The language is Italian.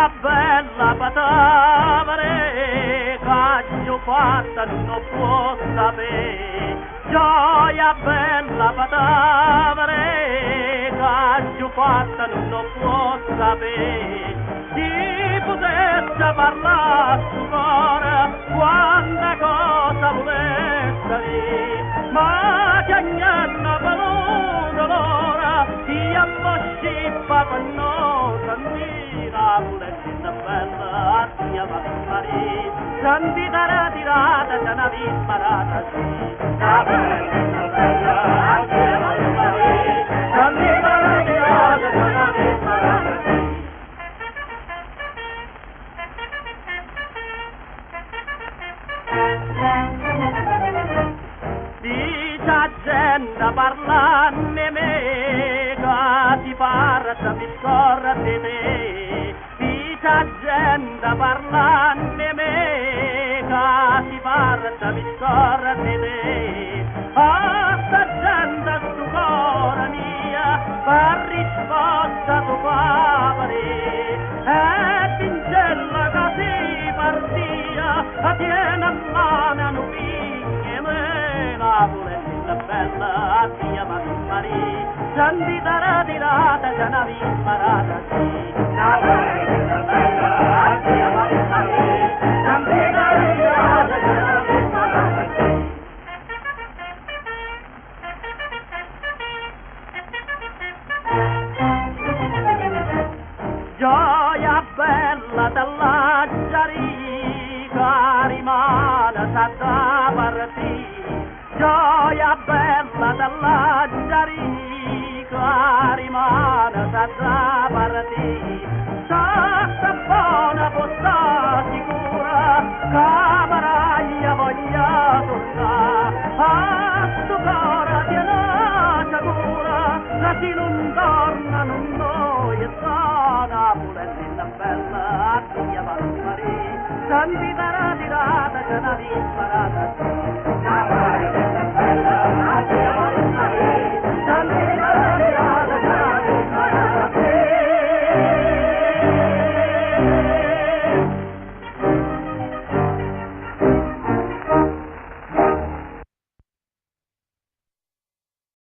Gioia bella patavere, caggio fatta non può sapere. Gioia bella patavere, caggio fatta non può sapere. Si potesse parlare su cuore, quanta cosa volesse dire, ma che hanno voluto l'ora, ti ammoscippa per non sentire la volessina bella, ti ammoscippa, sentita la tirata, te ne vi sparata, sì, la volessina bella, ti ammoscippa, sentita la tirata, te ne vi sparata, sì. Dice gente parlanne me, che si parla mi scorra di te. Dice gente parlanne me, che si parla mi scorra di te. A sta gente stu cuore mia, per risposta tu papari, e pincella che si partia, a tiene a mano un pigno me, la volessina bella, a tia Maria, sentita la tirata, ce ne vi sparata, sì, la volessina bella, a tia Maria, sentita la tirata, ce ne vi sparata, sì. Gioia bella della giarica rimane da partì, gioia bella della giarica rimane da partì, sta buona posta sicura, camaraglia voglia tornare, a sto cuore tiene cura, la si non torna non noi sana, volessina bella, a tia Maria, sentita la tirata, ce ne vi sparata,